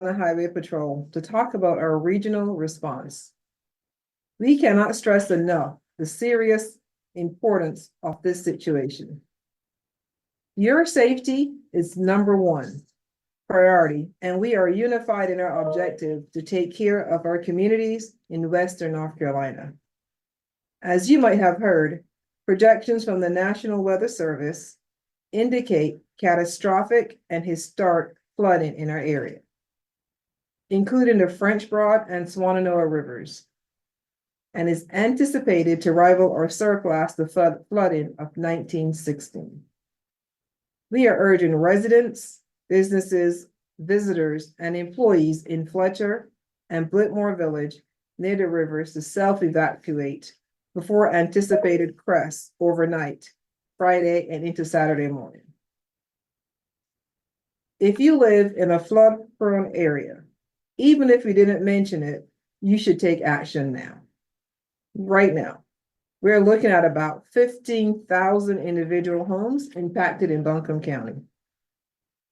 Highway Patrol to talk about our regional response. We cannot stress enough the serious importance of this situation. Your safety is number one priority, and we are unified in our objective to take care of our communities in Western North Carolina. As you might have heard, projections from the National Weather Service indicate catastrophic and historic flooding in our area, including the French Broad and Swannanoa rivers, and is anticipated to rival or surpass the flooding of 1916. We are urging residents, businesses, visitors, and employees in Fletcher and Blitmore Village near the rivers to self-evacuate before anticipated crests overnight, Friday and into Saturday morning. If you live in a flood-prone area, even if we didn't mention it, you should take action now. Right now, we're looking at about 15,000 individual homes impacted in Buncombe County.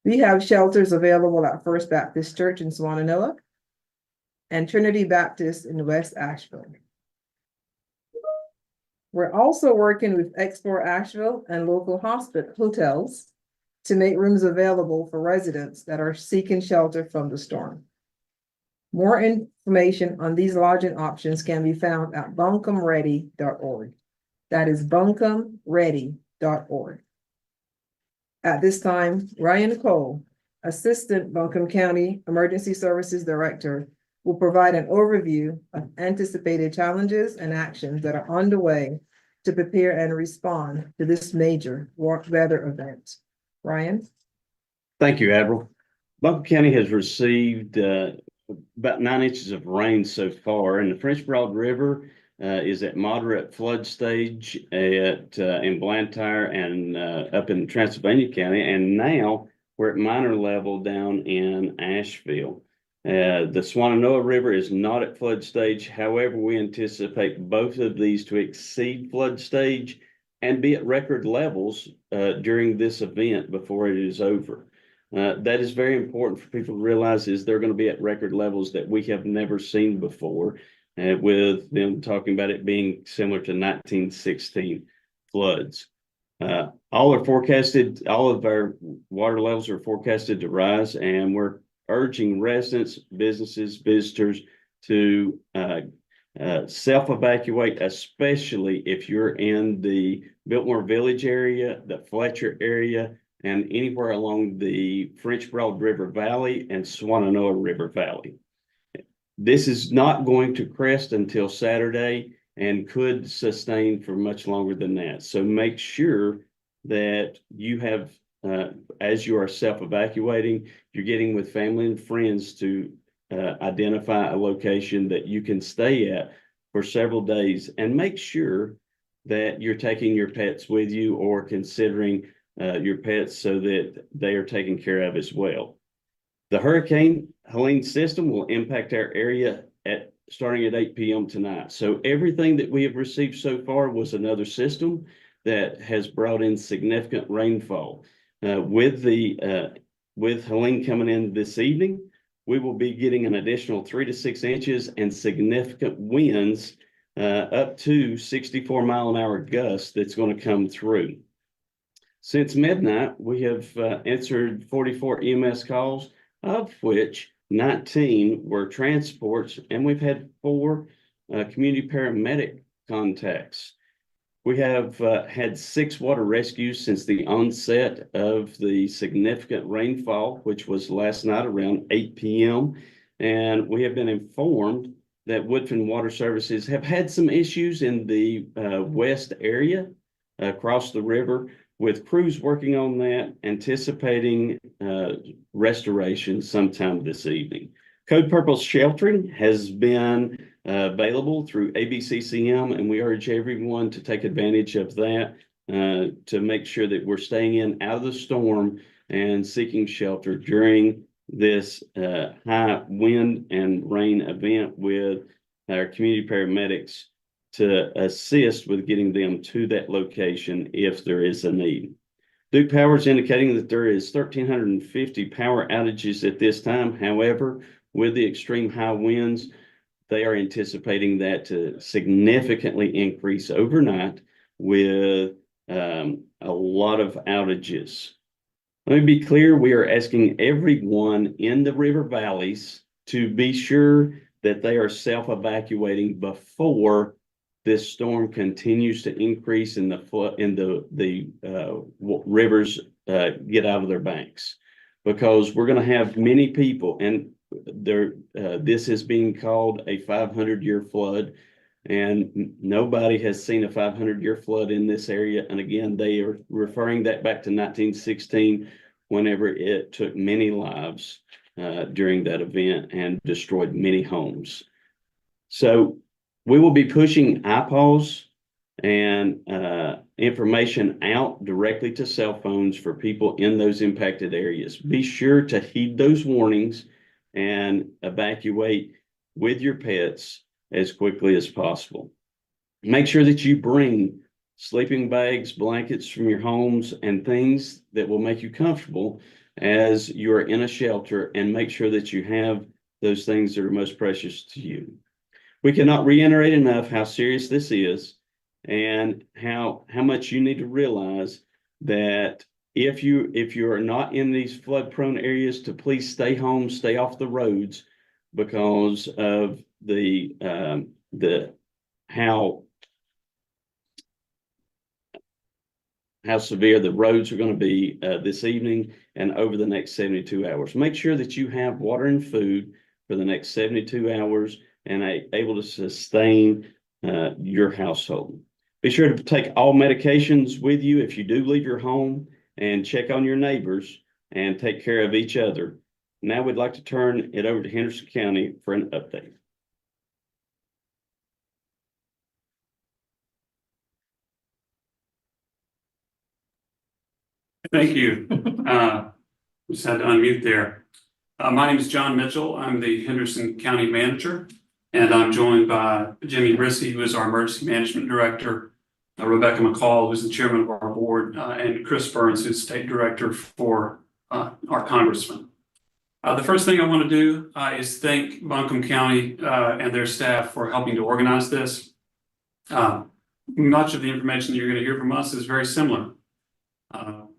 We have shelters available at First Baptist Church in Swannanoa and Trinity Baptist in West Asheville. We're also working with Explore Asheville and local hotels to make rooms available for residents that are seeking shelter from the storm. More information on these lodging options can be found at buncombeready.org. That is buncombeready.org. At this time, Ryan Cole, Assistant Buncombe County Emergency Services Director, will provide an overview of anticipated challenges and actions that are underway to prepare and respond to this major weather event. Ryan? Thank you, Admiral. Buncombe County has received about 9 inches of rain so far, and the French Broad River is at moderate flood stage in Blantyre and up in Transylvania County, and now we're at minor level down in Asheville. The Swannanoa River is not at flood stage. However, we anticipate both of these to exceed flood stage and be at record levels during this event before it is over. That is very important for people to realize is they're going to be at record levels that we have never seen before, with them talking about it being similar to 1916 floods. All of our water levels are forecasted to rise, and we're urging residents, businesses, visitors to self-evacuate, especially if you're in the Biltmore Village area, the Fletcher area, and anywhere along the French Broad River Valley and Swannanoa River Valley. This is not going to crest until Saturday and could sustain for much longer than that. So make sure that you have, as you are self-evacuating, you're getting with family and friends to identify a location that you can stay at for several days, and make sure that you're taking your pets with you or considering your pets so that they are taken care of as well. The Hurricane Helene system will impact our area starting at 8 p.m. tonight. So everything that we have received so far was another system that has brought in significant rainfall. With Helene coming in this evening, we will be getting an additional 3 to 6 inches and significant winds up to 64-mile-an-hour gusts that's going to come through. Since midnight, we have answered 44 EMS calls, of which 19 were transports, and we've had 4 community paramedic contacts. We have had 6 water rescues since the onset of the significant rainfall, which was last night around 8 p.m. And we have been informed that Woodfin Water Services have had some issues in the west area across the river, with crews working on that, anticipating restoration sometime this evening. Code Purple sheltering has been available through ABCCM, and we urge everyone to take advantage of that to make sure that we're staying out of the storm and seeking shelter during this high wind and rain event, with our community paramedics to assist with getting them to that location if there is a need. Duke Power is indicating that there is 1,350 power outages at this time. However, with the extreme high winds, they are anticipating that to significantly increase overnight with a lot of outages. Let me be clear, we are asking everyone in the river valleys to be sure that they are self-evacuating before this storm continues to increase and the rivers get out of their banks. Because we're going to have many people, and this is being called a 500-year flood, and nobody has seen a 500-year flood in this area. And again, they are referring that back to 1916, whenever it took many lives during that event and destroyed many homes. So we will be pushing IPAWs and information out directly to cell phones for people in those impacted areas. Be sure to heed those warnings and evacuate with your pets as quickly as possible. Make sure that you bring sleeping bags, blankets from your homes, and things that will make you comfortable as you are in a shelter, and make sure that you have those things that are most precious to you. We cannot reiterate enough how serious this is and how much you need to realize that if you are not in these flood prone areas, to please stay home, stay off the roads, because of how severe the roads are going to be this evening and over the next 72 hours. Make sure that you have water and food for the next 72 hours and able to sustain your household. Be sure to take all medications with you if you do leave your home, and check on your neighbors and take care of each other. Now we'd like to turn it over to Henderson County for an update. Thank you. Just had to unmute there. My name is John Mitchell. I'm the Henderson County Manager, and I'm joined by Jimmy Rissy, who is our Emergency Management Director, Rebecca McCall, who's the Chairman of our board, and Chris Burns, who's State Director for our Congressman. The first thing I want to do is thank Buncombe County and their staff for helping to organize this. Much of the information that you're going to hear from us is very similar.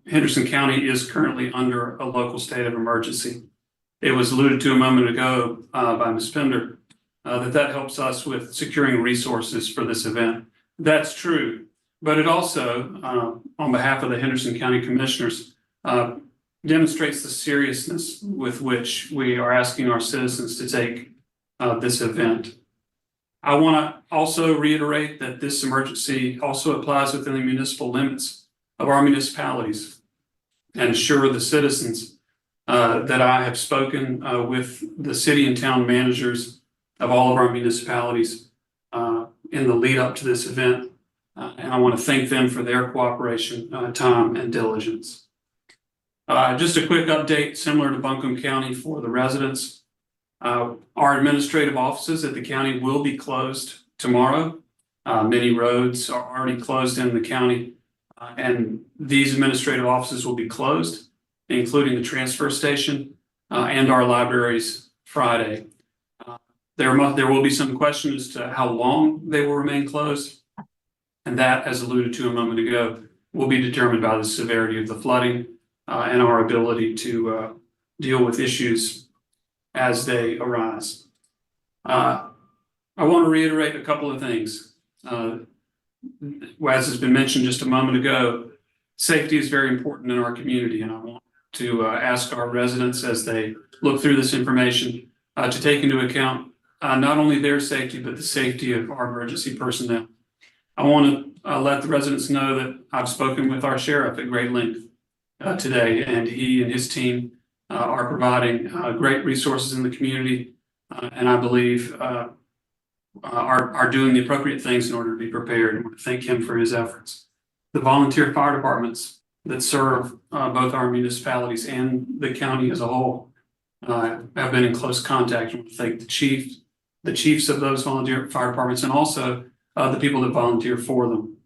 Henderson County is currently under a local state of emergency. It was alluded to a moment ago by Ms. Pender that helps us with securing resources for this event. That's true, but it also, on behalf of the Henderson County Commissioners, demonstrates the seriousness with which we are asking our citizens to take this event. I want to also reiterate that this emergency also applies within the municipal limits of our municipalities, and assure the citizens that I have spoken with the city and town managers of all of our municipalities in the lead up to this event. And I want to thank them for their cooperation, time, and diligence. Just a quick update similar to Buncombe County for the residents. Our administrative offices at the county will be closed tomorrow. Many roads are already closed in the county. And these administrative offices will be closed, including the transfer station and our libraries Friday. There will be some questions as to how long they will remain closed. And that, as alluded to a moment ago, will be determined by the severity of the flooding and our ability to deal with issues as they arise. I want to reiterate a couple of things. As has been mentioned just a moment ago, safety is very important in our community, and I want to ask our residents, as they look through this information, to take into account not only their safety, but the safety of our emergency personnel. I want to let the residents know that I've spoken with our sheriff at great length today, and he and his team are providing great resources in the community, and I believe are doing the appropriate things in order to be prepared. And I want to thank him for his efforts. The volunteer fire departments that serve both our municipalities and the county as a whole have been in close contact. I want to thank the chiefs of those volunteer fire departments, and also the people that volunteer for them.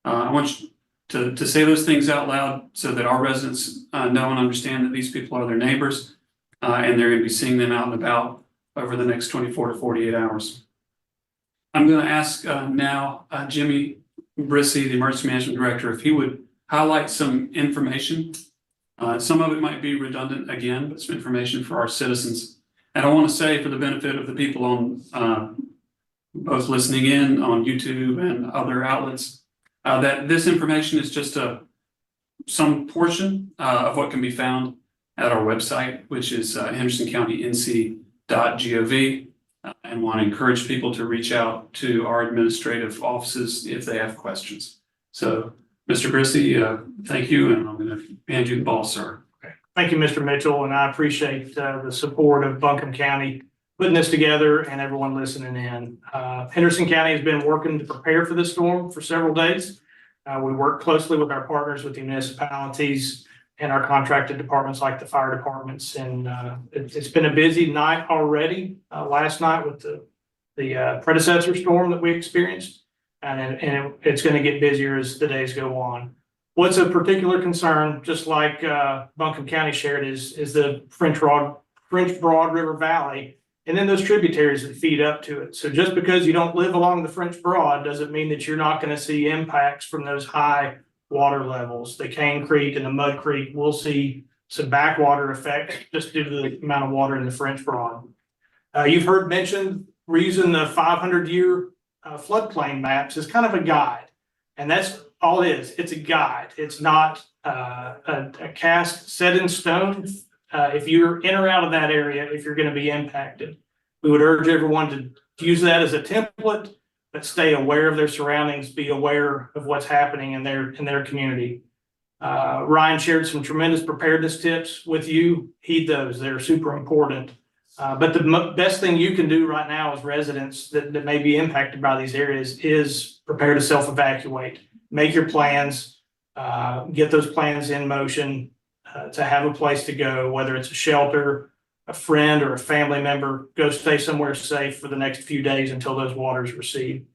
I want to to say those things out loud so that our residents know and understand that these people are their neighbors, and they're going to be seeing them out and about over the next 24 to 48 hours. I'm going to ask now Jimmy Brissy, the Emergency Management Director, if he would highlight some information. Some of it might be redundant again, but some information for our citizens. And I want to say, for the benefit of the people on both listening in on YouTube and other outlets, that this information is just some portion of what can be found at our website, which is hendersoncountync.gov, and want to encourage people to reach out to our administrative offices if they have questions. So, Mr. Brissy, thank you, and I'm going to hand you the ball, sir. Thank you, Mr. Mitchell, and I appreciate the support of Buncombe County putting this together and everyone listening in. Henderson County has been working to prepare for this storm for several days. We work closely with our partners, with the municipalities and our contracted departments like the fire departments. And it's been a busy night already. Last night with the predecessor storm that we experienced, and it's going to get busier as the days go on. What's a particular concern, just like Buncombe County shared, is the French Broad River Valley, and then those tributaries that feed up to it. So just because you don't live along the French Broad doesn't mean that you're not going to see impacts from those high water levels. The Cane Creek and the Mud Creek will see some backwater effect just due to the amount of water in the French Broad. You've heard mentioned we're using the 500-year floodplain maps as kind of a guide, and that's all it is. It's a guide. It's not a cast set in stone. If you're in or out of that area, if you're going to be impacted, we would urge everyone to use that as a template, but stay aware of their surroundings, be aware of what's happening in their community. Ryan shared some tremendous preparedness tips with you. Heed those. They're super important. But the best thing you can do right now as residents that may be impacted by these areas is prepare to self-evacuate. Make your plans, get those plans in motion to have a place to go, whether it's a shelter, a friend, or a family member. Go stay somewhere safe for the next few days until those waters recede.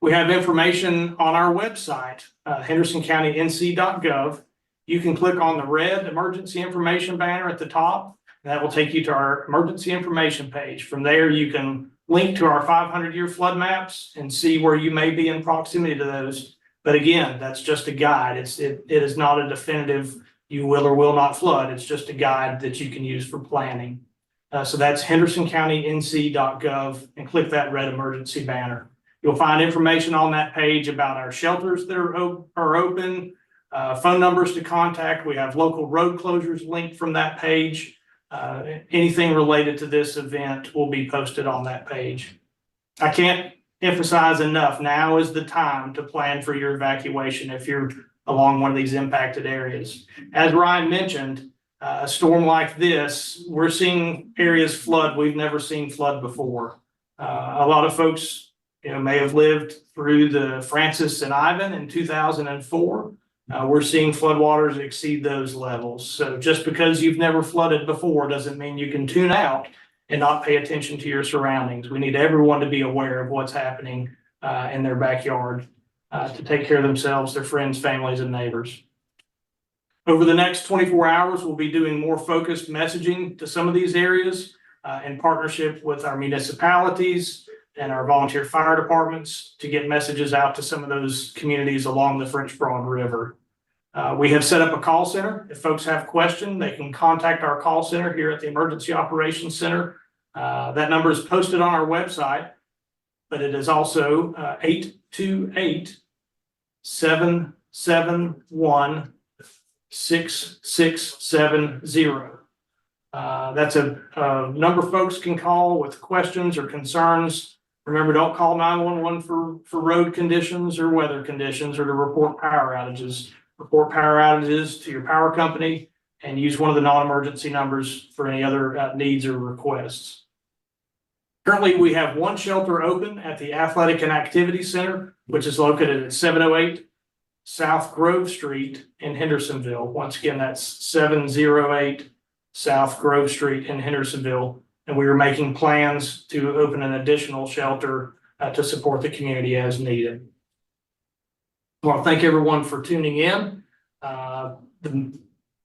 We have information on our website, hendersoncountync.gov. You can click on the red emergency information banner at the top, and that will take you to our emergency information page. From there, you can link to our 500-year flood maps and see where you may be in proximity to those. But again, that's just a guide. It is not a definitive you will or will not flood. It's just a guide that you can use for planning. So that's hendersoncountync.gov, and click that red emergency banner. You'll find information on that page about our shelters that are open, phone numbers to contact. We have local road closures linked from that page. Anything related to this event will be posted on that page. I can't emphasize enough, now is the time to plan for your evacuation if you're along one of these impacted areas. As Ryan mentioned, a storm like this, we're seeing areas flood we've never seen flood before. A lot of folks, may have lived through the Francis and Ivan in 2004. We're seeing floodwaters exceed those levels. So just because you've never flooded before doesn't mean you can tune out and not pay attention to your surroundings. We need everyone to be aware of what's happening in their backyard to take care of themselves, their friends, families, and neighbors. Over the next 24 hours, we'll be doing more focused messaging to some of these areas in partnership with our municipalities and our volunteer fire departments to get messages out to some of those communities along the French Broad River. We have set up a call center. If folks have questions, they can contact our call center here at the Emergency Operations Center. That number is posted on our website, but it is also 828-771-6670. That's a number folks can call with questions or concerns. Remember, don't call 911 for road conditions or weather conditions or to report power outages. Report power outages to your power company and use one of the non-emergency numbers for any other needs or requests. Currently, we have one shelter open at the Athletic and Activity Center, which is located at 708 South Grove Street in Hendersonville. Once again, that's 708 South Grove Street in Hendersonville. And we are making plans to open an additional shelter to support the community as needed. I want to thank everyone for tuning in. The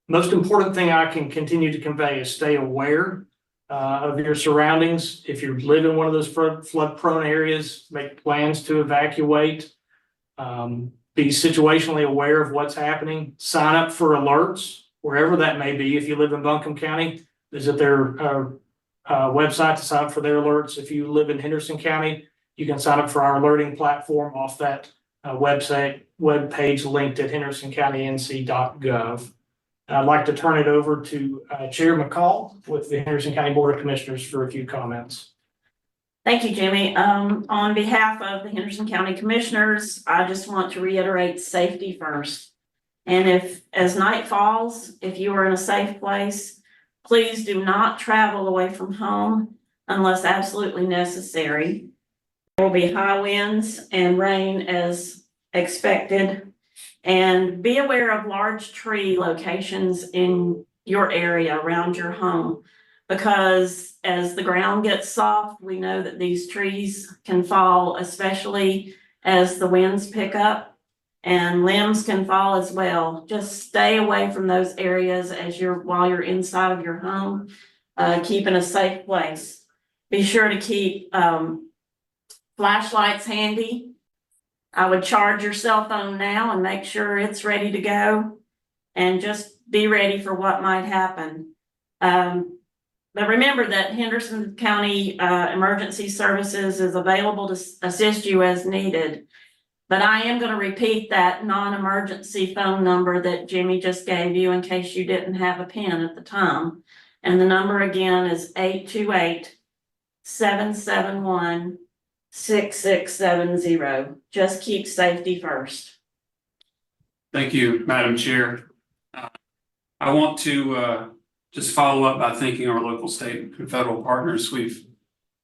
most important thing I can continue to convey is stay aware of your surroundings. If you live in one of those flood prone areas, make plans to evacuate. Be situationally aware of what's happening. Sign up for alerts wherever that may be. If you live in Buncombe County, visit their website to sign up for their alerts. If you live in Henderson County, you can sign up for our alerting platform off that web page linked at hendersoncountync.gov. I'd like to turn it over to Chair McCall with the Henderson County Board of Commissioners for a few comments. Thank you, Jimmy. On behalf of the Henderson County Commissioners, I just want to reiterate safety first. And as night falls, if you are in a safe place, please do not travel away from home unless absolutely necessary. There will be high winds and rain as expected. And be aware of large tree locations in your area around your home, because as the ground gets soft, we know that these trees can fall, especially as the winds pick up, and limbs can fall as well. Just stay away from those areas while you're inside of your home, keep in a safe place. Be sure to keep flashlights handy. I would charge your cell phone now and make sure it's ready to go, and just be ready for what might happen. But remember that Henderson County Emergency Services is available to assist you as needed. But I am going to repeat that non-emergency phone number that Jimmy just gave you in case you didn't have a pen at the time. And the number again is 828-771-6670. Just keep safety first. Thank you, Madam Chair. I want to just follow up by thanking our local, state, and federal partners. We've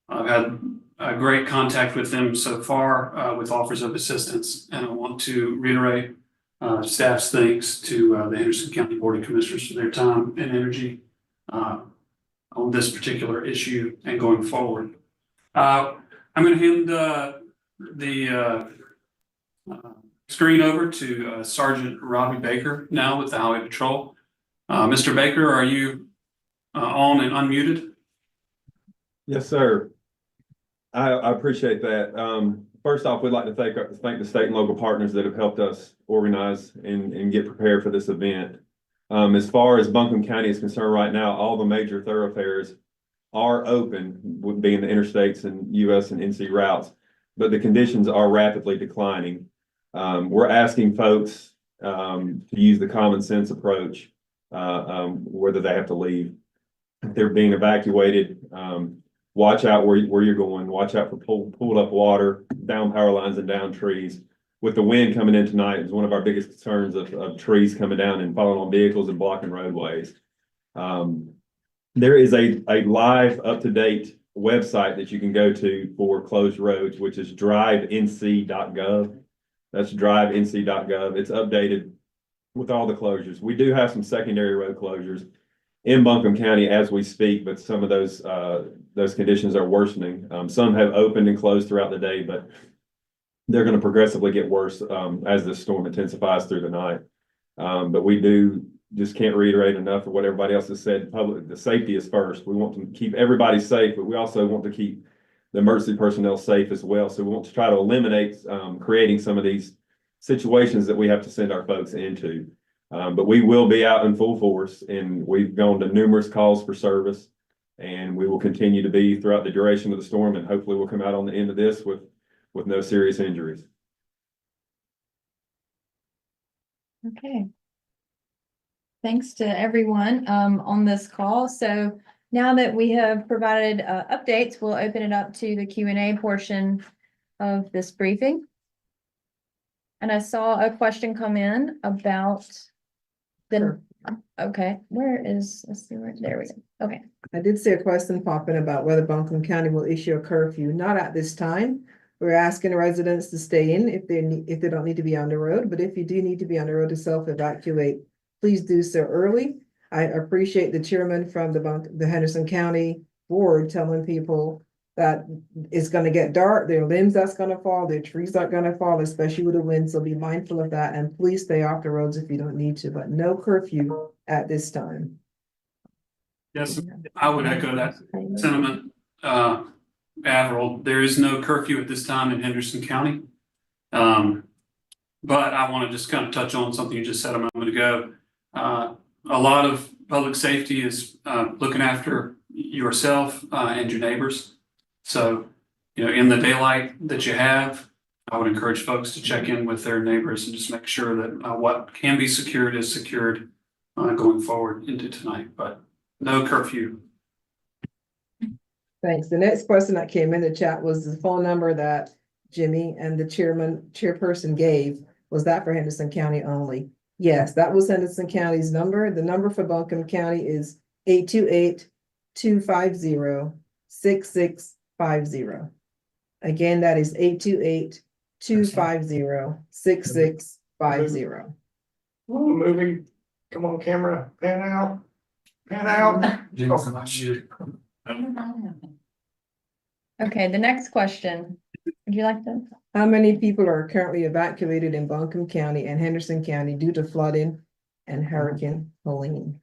had a great contact with them so far with offers of assistance, and I want to reiterate staff's thanks to the Henderson County Board of Commissioners for their time and energy on this particular issue and going forward. I'm going to hand the screen over to Sergeant Robbie Baker now with the Highway Patrol. Mr. Baker, are you on and unmuted? Yes, sir. I appreciate that. First off, we'd like to thank the state and local partners that have helped us organize and get prepared for this event. As far as Buncombe County is concerned right now, all the major thoroughfares are open, being the interstates and US and NC routes, but the conditions are rapidly declining. We're asking folks to use the common sense approach, whether they have to leave. If they're being evacuated, watch out where you're going. Watch out for pulled up water, down power lines and down trees. With the wind coming in tonight, is one of our biggest concerns of trees coming down and falling on vehicles and blocking roadways. There is a live, up-to-date website that you can go to for closed roads, which is drivenc.gov. That's drivenc.gov. It's updated with all the closures. We do have some secondary road closures in Buncombe County as we speak, but some of those conditions are worsening. Some have opened and closed throughout the day, but they're going to progressively get worse as the storm intensifies through the night. But we just can't reiterate enough of what everybody else has said. The safety is first. We want to keep everybody safe, but we also want to keep the emergency personnel safe as well. So we want to try to eliminate creating some of these situations that we have to send our folks into. But we will be out in full force, and we've gone to numerous calls for service, and we will continue to be throughout the duration of the storm, and hopefully we'll come out on the end of this with no serious injuries. Okay. Thanks to everyone on this call. So now that we have provided updates, we'll open it up to the Q&A portion of this briefing. And I saw a question come in about okay, let's see where, there we go. Okay. I did see a question pop in about whether Buncombe County will issue a curfew. Not at this time. We're asking residents to stay in if they don't need to be on the road, but if you do need to be on the road to self-evacuate, please do so early. I appreciate the chairman from the Henderson County Board telling people that it's gonna get dark, their limbs that's gonna fall, their trees are gonna fall, especially with the wind, so be mindful of that, and please stay off the roads if you don't need to, but no curfew at this time. Yes, I would echo that sentiment. Avril, there is no curfew at this time in Henderson County. But I want to just kind of touch on something you just said a moment ago. A lot of public safety is looking after yourself and your neighbors. So, you know, in the daylight that you have, I would encourage folks to check in with their neighbors and just make sure that what can be secured is secured going forward into tonight, but no curfew. Thanks. The next question that came in the chat was the phone number that Jimmy and the chairperson gave. Was that for Henderson County only? Yes, that was Henderson County's number. The number for Buncombe County is 828-250-6650. Again, that is 828-250-6650. Moving, come on, camera, pan out, pan out. Okay, the next question. Would you like to? How many people are currently evacuated in Buncombe County and Henderson County due to flooding and Hurricane Helene?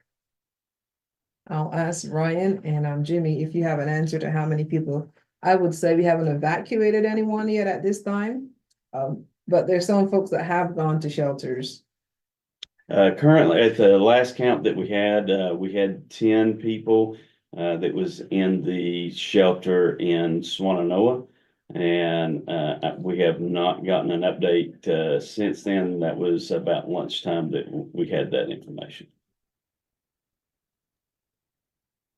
I'll ask Ryan and Jimmy if you have an answer to how many people. I would say we haven't evacuated anyone yet at this time. But there's some folks that have gone to shelters. Currently, at the last count that we had 10 people that was in the shelter in Swannanoa. And we have not gotten an update since then. That was about lunchtime that we had that information.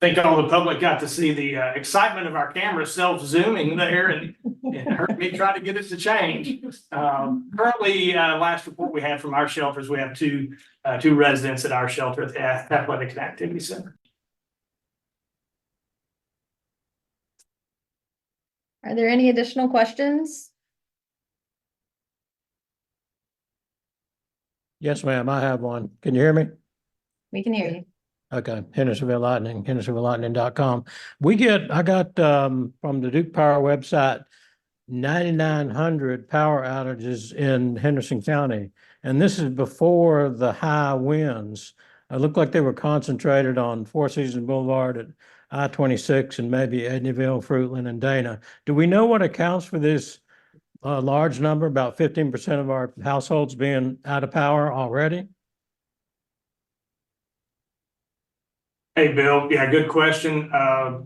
I think all the public got to see the excitement of our camera self-zooming there and it hurt me trying to get it to change. Currently, last report we had from our shelters, we have two residents at our shelter at the Athletic and Activity Center. Are there any additional questions? Yes, ma'am, I have one. Can you hear me? We can hear you. Okay, Hendersonville Lightning, hendersonvillelightning.com. I got from the Duke Power website, 9,900 power outages in Henderson County. And this is before the high winds. It looked like they were concentrated on Four Seasons Boulevard at I-26 and maybe Edneyville, Fruitland, and Dana. Do we know what accounts for this large number, about 15% of our households being out of power already? Hey, Bill. Yeah, good question. I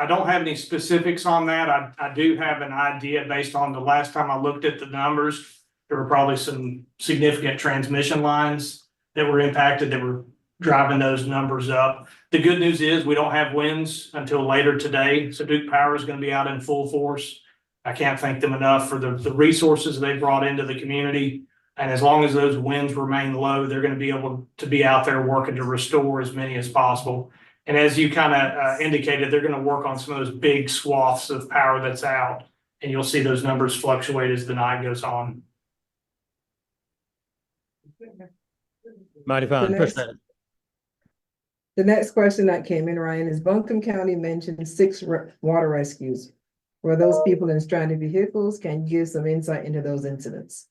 don't have any specifics on that. I do have an idea based on the last time I looked at the numbers. There were probably some significant transmission lines that were impacted that were driving those numbers up. The good news is we don't have winds until later today. So Duke Power is going to be out in full force. I can't thank them enough for the resources they brought into the community. And as long as those winds remain low, they're going to be able to be out there working to restore as many as possible. And as you kind of indicated, they're going to work on some of those big swaths of power that's out. And you'll see those numbers fluctuate as the night goes on. Mighty fine, appreciate it. The next question that came in, Ryan, is Buncombe County mentioned 6 water rescues. Were those people in stranded vehicles? Can you give some insight into those incidents?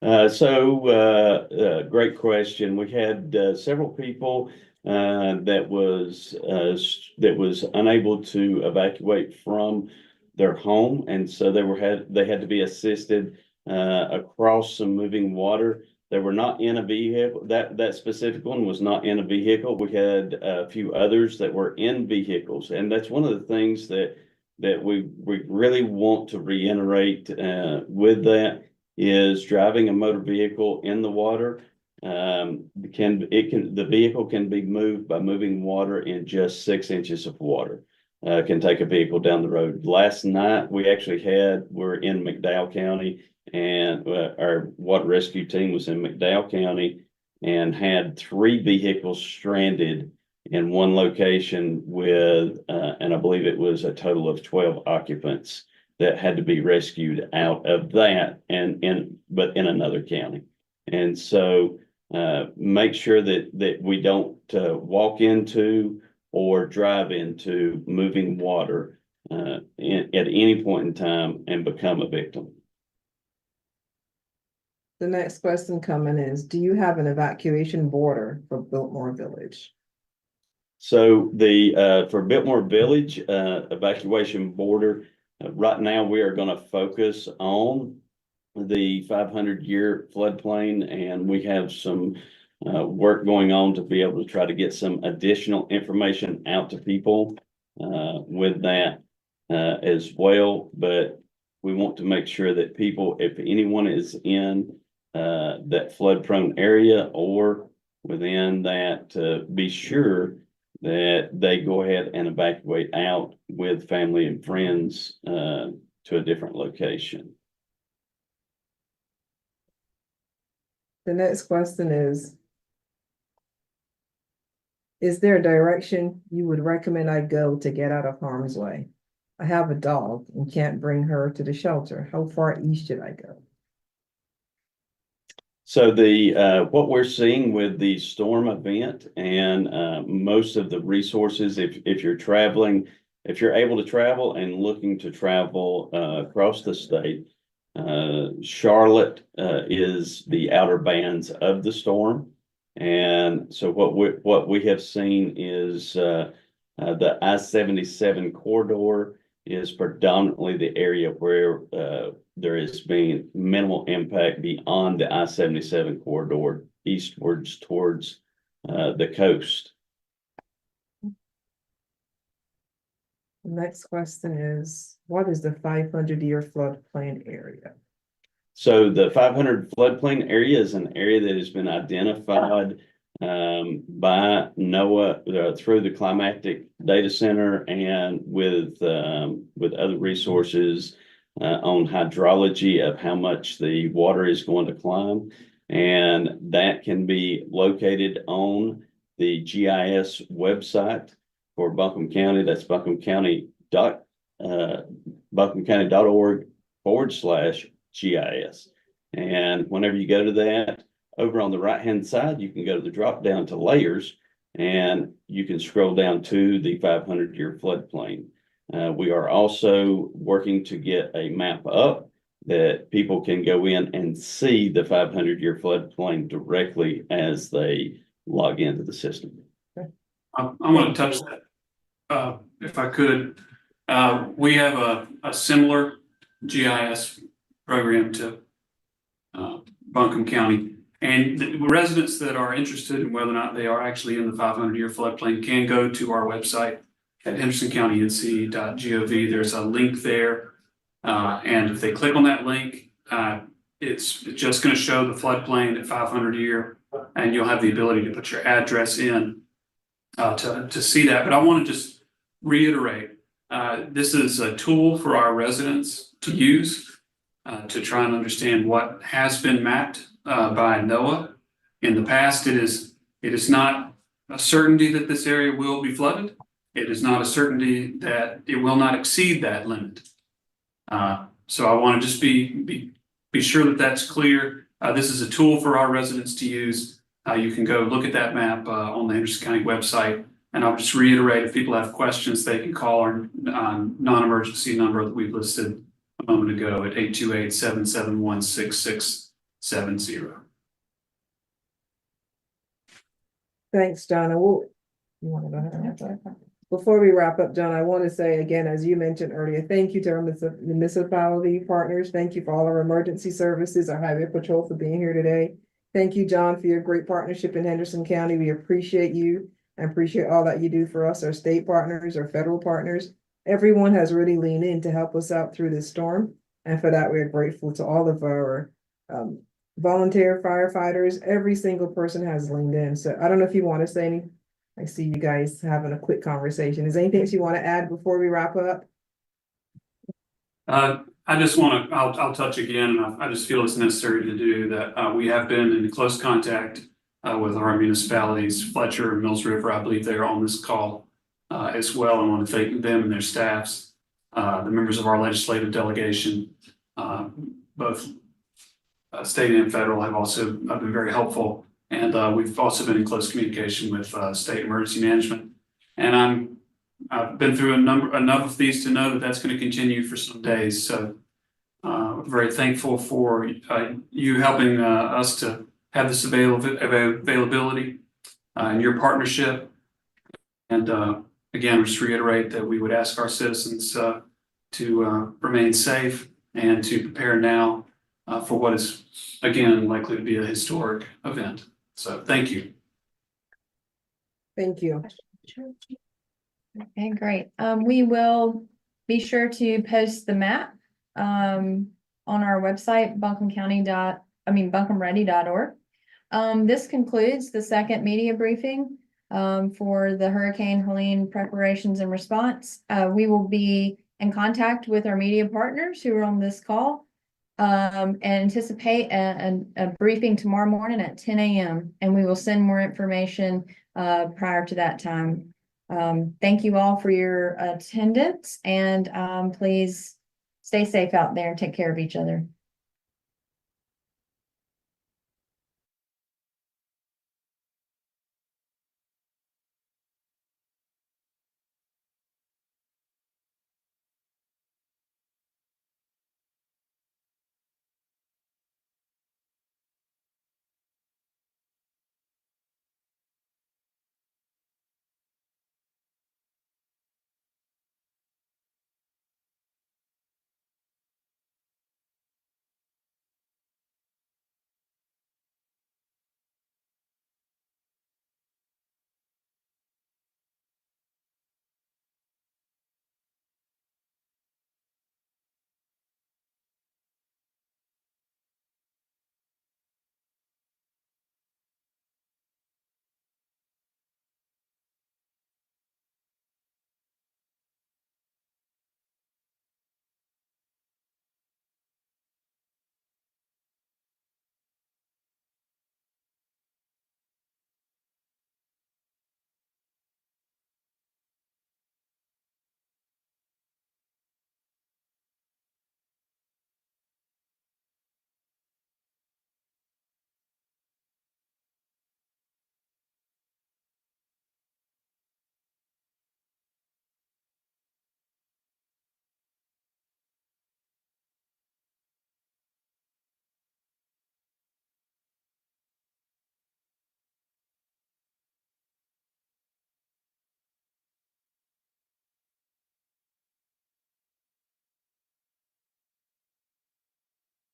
Great question. We had several people that was unable to evacuate from their home, and so they had to be assisted across some moving water. They were not in a vehicle. That specific one was not in a vehicle. We had a few others that were in vehicles, and that's one of the things that we really want to reiterate with that is driving a motor vehicle in the water. The vehicle can be moved by moving water in just 6 inches of water. Can take a vehicle down the road. Last night we're in McDowell County, and our water rescue team was in McDowell County and had 3 vehicles stranded in one location with, and I believe it was a total of 12 occupants that had to be rescued out of that but in another county. And so make sure that we don't walk into or drive into moving water. at any point in time and become a victim. The next question coming is, do you have an evacuation border for Biltmore Village? So for Biltmore Village, evacuation border, right now we are gonna focus on the 500-year floodplain, and we have some work going on to be able to try to get some additional information out to people with that as well. But we want to make sure that people, if anyone is in that flood prone area or within that, be sure that they go ahead and evacuate out with family and friends to a different location. The next question is there a direction you would recommend I go to get out of harm's way? I have a dog and can't bring her to the shelter. How far east should I go? So what we're seeing with the storm event and most of the resources, if you're traveling, if you're able to travel and looking to travel across the state, Charlotte is the outer bands of the storm. And so what we have seen is the I-77 corridor is predominantly the area where there has been minimal impact beyond the I-77 corridor eastwards towards the coast. The next question is, what is the 500-year floodplain area? So the 500 floodplain area is an area that has been identified by NOAA through the Climatic Data Center and with other resources on hydrology of how much the water is going to climb. And that can be located on the GIS website for Buncombe County. That's buncombecounty.org/GIS. And whenever you go to that, over on the right-hand side, you can go to the drop down to layers and you can scroll down to the 500-year floodplain. We are also working to get a map up that people can go in and see the 500-year floodplain directly as they log into the system. I want to touch that, if I could. We have a similar GIS program to Buncombe County, and the residents that are interested in whether or not they are actually in the 500-year floodplain can go to our website at hendersoncountync.gov. There's a link there, and if they click on that link, it's just going to show the floodplain at 500 year, and you'll have the ability to put your address in to see that. But I want to just reiterate, this is a tool for our residents to use to try and understand what has been mapped by NOAA in the past. It is not a certainty that this area will be flooded. It is not a certainty that it will not exceed that limit. So I want to just be sure that that's clear. This is a tool for our residents to use. You can go look at that map on the Henderson County website. And I'll just reiterate, if people have questions, they can call our non-emergency number that we've listed a moment ago at 828-771-6670. Thanks, Donna. You want to go ahead? Before we wrap up, John, I want to say again, as you mentioned earlier, thank you to our municipality partners. Thank you for all our emergency services, our highway patrol for being here today. Thank you, John, for your great partnership in Henderson County. We appreciate you and appreciate all that you do for us, our state partners, our federal partners. Everyone has really leaned in to help us out through this storm. And for that, we're grateful to all of our volunteer firefighters. Every single person has leaned in. So I don't know if you want to say anything. I see you guys having a quick conversation. Is there anything else you want to add before we wrap up? I just want to, I'll touch again. I just feel it's necessary to do that. We have been in close contact with our municipalities, Fletcher and Mills River. I believe they're on this call as well. I want to thank them and their staffs, the members of our legislative delegation, both state and federal have also been very helpful. And we've also been in close communication with state emergency management. And I'm I've been through enough of these to know that that's going to continue for some days. So very thankful for you helping us to have this availability and your partnership. And again, just reiterate that we would ask our citizens to remain safe and to prepare now for what is, again, likely to be a historic event. So thank you. Thank you. Okay, great. We will be sure to post the map on our website, buncombeready.org. This concludes the second media briefing for the Hurricane Helene preparations and response. We will be in contact with our media partners who are on this call and anticipate a briefing tomorrow morning at 10 a.m. and we will send more information prior to that time. Thank you all for your attendance and please stay safe out there and take care of each other.